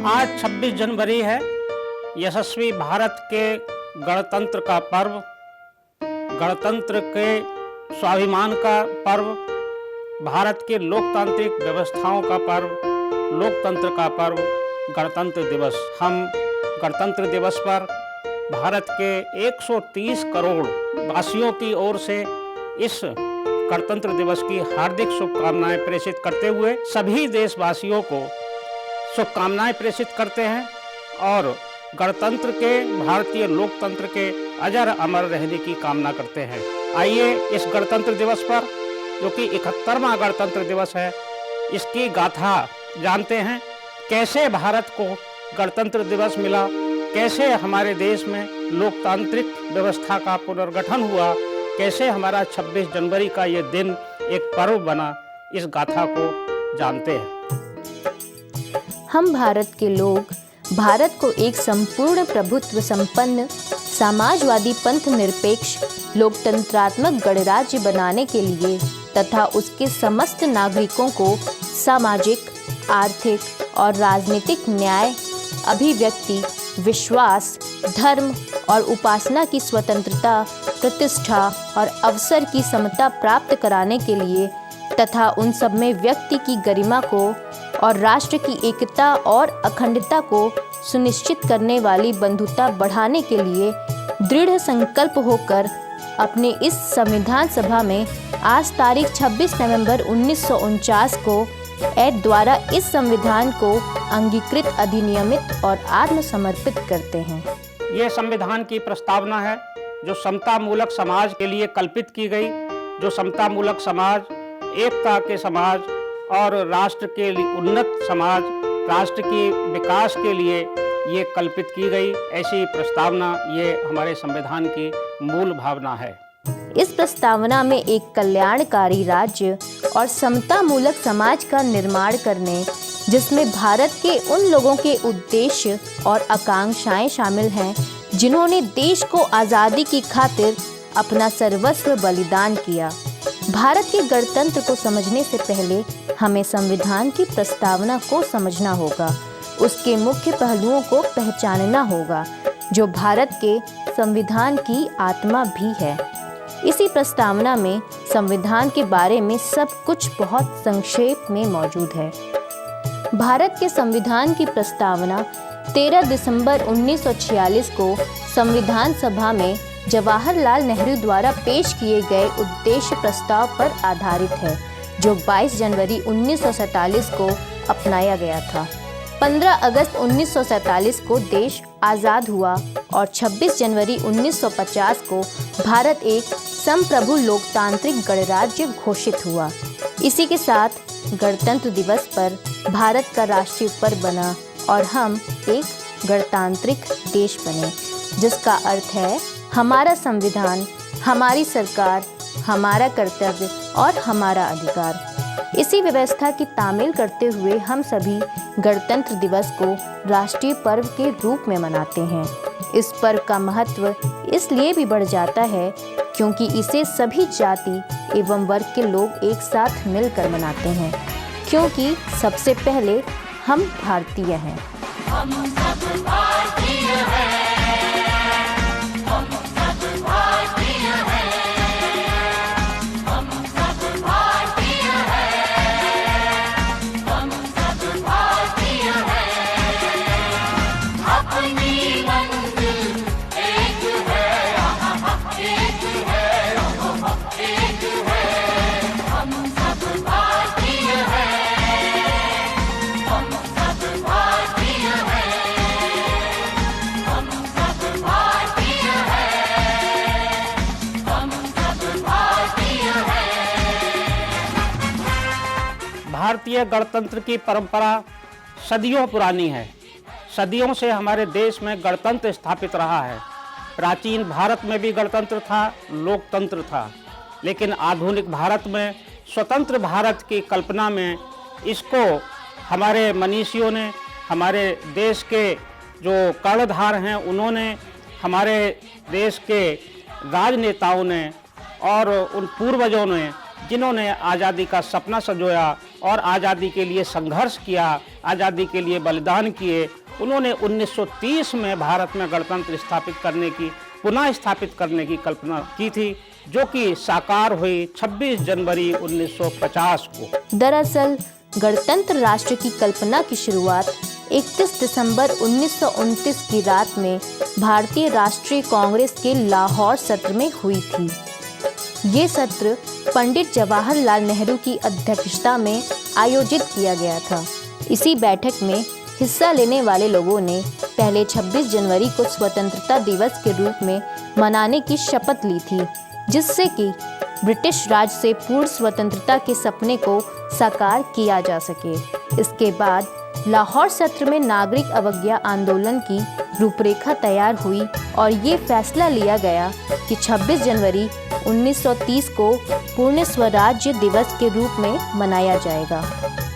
आज 26 जनवरी है, यशस्वी भारत के गणतंत्र का पर्व, गणतंत्र के स्वाभिमान का पर्व, भारत के लोकतांत्रिक व्यवस्थाओं का पर्व, लोकतंत्र का पर्व गणतंत्र दिवस। हम गणतंत्र दिवस पर भारत के 130 करोड़ वासियों की ओर से इस गणतंत्र दिवस की हार्दिक शुभकामनाएं प्रेषित करते हुए सभी देशवासियों को शुभकामनाएं प्रेषित करते हैं और गणतंत्र के, भारतीय लोकतंत्र के अजर अमर रहने की कामना करते हैं। आइए इस गणतंत्र दिवस पर, जो कि 71वां गणतंत्र दिवस है, इसकी गाथा जानते हैं। कैसे भारत को गणतंत्र दिवस मिला, कैसे हमारे देश में लोकतांत्रिक व्यवस्था का पुनर्गठन हुआ, कैसे हमारा 26 जनवरी का ये दिन एक पर्व बना, इस गाथा को जानते हैं। हम भारत के लोग भारत को एक संपूर्ण प्रभुत्व संपन्न समाजवादी पंथ निरपेक्ष लोकतंत्रात्मक गणराज्य बनाने के लिए तथा उसके समस्त नागरिकों को सामाजिक, आर्थिक और राजनीतिक न्याय, अभिव्यक्ति, विश्वास, धर्म और उपासना की स्वतंत्रता, प्रतिष्ठा और अवसर की समता प्राप्त कराने के लिए तथा उन सब में व्यक्ति की गरिमा को और राष्ट्र की एकता और अखंडता को सुनिश्चित करने वाली बंधुता बढ़ाने के लिए दृढ़ संकल्प होकर अपने इस संविधान सभा में आज तारीख 26 नवंबर 1949 को ऐड द्वारा इस संविधान को अंगीकृत, अधिनियमित और आत्मसमर्पित करते हैं। ये संविधान की प्रस्तावना है जो समतामूलक समाज के लिए कल्पित की गई, जो समतामूलक समाज, एकता के समाज और राष्ट्र के लिए उन्नत समाज, राष्ट्र के विकास के लिए ये कल्पित की गई ऐसी प्रस्तावना, ये हमारे संविधान की मूल भावना है। इस प्रस्तावना में एक कल्याणकारी राज्य और समतामूलक समाज का निर्माण करने, जिसमें भारत के उन लोगों के उद्देश्य और आकांक्षाएं शामिल हैं जिन्होंने देश को आज़ादी की खातिर अपना सर्वस्व बलिदान किया। भारत के गणतंत्र को समझने से पहले हमें संविधान की प्रस्तावना को समझना होगा, उसके मुख्य पहलुओं को पहचानना होगा, जो भारत के संविधान की आत्मा भी है। इसी प्रस्तावना में संविधान के बारे में सब कुछ बहुत संक्षेप में मौजूद है। भारत के संविधान की प्रस्तावना 13 दिसंबर 1946 को संविधान सभा में जवाहरलाल नेहरू द्वारा पेश किए गए उद्देश्य प्रस्ताव पर आधारित है, जो 22 जनवरी 1947 को अपनाया गया था। 15 अगस्त 1947 को देश आज़ाद हुआ और 26 जनवरी 1950 को भारत एक संप्रभु लोकतांत्रिक गणराज्य घोषित हुआ। इसी के साथ गणतंत्र दिवस पर भारत का राष्ट्रीय पर्व बना और हम एक गणतांत्रिक देश बने, जिसका अर्थ है हमारा संविधान, हमारी सरकार, हमारा कर्तव्य और हमारा अधिकार। इसी व्यवस्था की तामील करते हुए हम सभी गणतंत्र दिवस को राष्ट्रीय पर्व के रूप में मनाते हैं। इस पर्व का महत्व इसलिए भी बढ़ जाता है क्योंकि इसे सभी जाति एवं वर्ग के लोग एक साथ मिलकर मनाते हैं, क्योंकि सबसे पहले हम भारतीय हैं। हम सब भारतीय हैं। भारतीय गणतंत्र की परंपरा सदियों पुरानी है। सदियों से हमारे देश में गणतंत्र स्थापित रहा है। प्राचीन भारत में भी गणतंत्र था, लोकतंत्र था, लेकिन आधुनिक भारत में, स्वतंत्र भारत की कल्पना में इसको हमारे मनीषियों ने, हमारे देश के जो कर्णधार हैं उन्होंने, हमारे देश के राजनेताओं ने और उन पूर्वजों ने जिन्होंने आज़ादी का सपना संजोया और आज़ादी के लिए संघर्ष किया, आज़ादी के लिए बलिदान किए, उन्होंने 1930 में भारत में गणतंत्र स्थापित करने की, पुनः स्थापित करने की कल्पना की थी, जो कि साकार हुई 26 जनवरी 1950 को। दरअसल गणतंत्र राष्ट्र की कल्पना की शुरुआत 31 दिसंबर 1929 की रात में भारतीय राष्ट्रीय कांग्रेस के लाहौर सत्र में हुई थी। ये सत्र पंडित जवाहरलाल नेहरू की अध्यक्षता में आयोजित किया गया था। इसी बैठक में हिस्सा लेने वाले लोगों ने पहले 26 जनवरी को स्वतंत्रता दिवस के रूप में मनाने की शपथ ली थी, जिससे कि ब्रिटिश राज से पूर्ण स्वतंत्रता के सपने को साकार किया जा सके। इसके बाद लाहौर सत्र में नागरिक अवज्ञा आंदोलन की रूपरेखा तैयार हुई और ये फैसला लिया गया कि 26 जनवरी 1930 को पूर्ण स्वराज्य दिवस के रूप में मनाया जाएगा।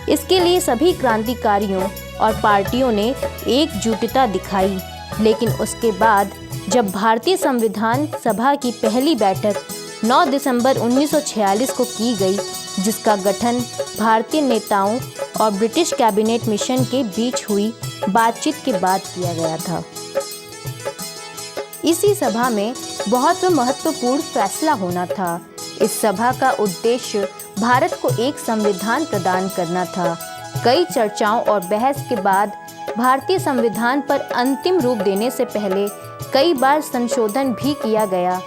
इसके लिए सभी क्रांतिकारियों और पार्टियों ने एकजुटता दिखाई, लेकिन उसके बाद जब भारतीय संविधान सभा की पहली बैठक 9 दिसंबर 1946 को की गई, जिसका गठन भारतीय नेताओं और ब्रिटिश कैबिनेट मिशन के बीच हुई बातचीत के बाद किया गया था। इसी सभा में बहुत महत्वपूर्ण फैसला होना था। इस सभा का उद्देश्य भारत को एक संविधान प्रदान करना था। कई चर्चाओं और बहस के बाद भारतीय संविधान पर अंतिम रूप देने से पहले कई बार संशोधन भी किया गया।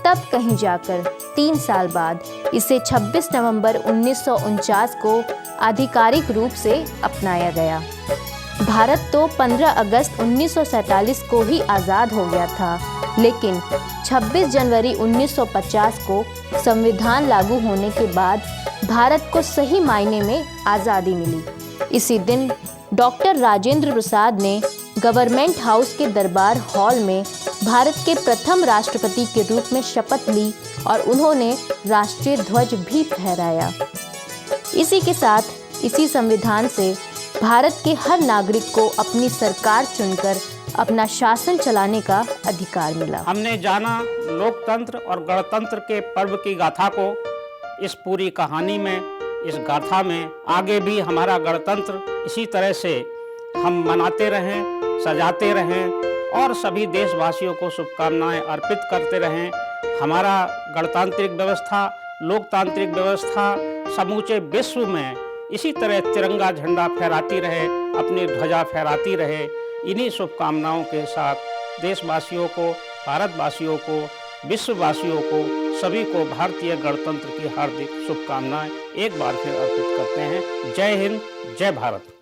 तब कहीं जाकर 3 साल बाद इसे 26 नवंबर 1949 को आधिकारिक रूप से अपनाया गया। भारत तो 15 अगस्त 1947 को ही आज़ाद हो गया था, लेकिन 26 जनवरी 1950 को संविधान लागू होने के बाद भारत को सही मायने में आज़ादी मिली। इसी दिन डॉक्टर राजेंद्र प्रसाद ने गवर्नमेंट हाउस के दरबार हॉल में भारत के प्रथम राष्ट्रपति के रूप में शपथ ली और उन्होंने राष्ट्रीय ध्वज भी फहराया। इसी के साथ इसी संविधान से भारत के हर नागरिक को अपनी सरकार चुनकर अपना शासन चलाने का अधिकार मिला। हमने जाना लोकतंत्र और गणतंत्र के पर्व की गाथा को। इस पूरी कहानी में, इस गाथा में आगे भी हमारा गणतंत्र इसी तरह से हम मनाते रहें, सजाते रहें और सभी देशवासियों को शुभकामनाएं अर्पित करते रहें। हमारा गणतांत्रिक व्यवस्था, लोकतांत्रिक व्यवस्था समूचे विश्व में इसी तरह तिरंगा झंडा फहराती रहे, अपनी ध्वजा फहराती रहे। इन्हीं शुभकामनाओं के साथ देशवासियों को, भारतवासियों को, विश्ववासियों को, सभी को भारतीय गणतंत्र की हार्दिक शुभकामनाएं एक बार फिर अर्पित करते हैं। जय हिंद, जय भारत।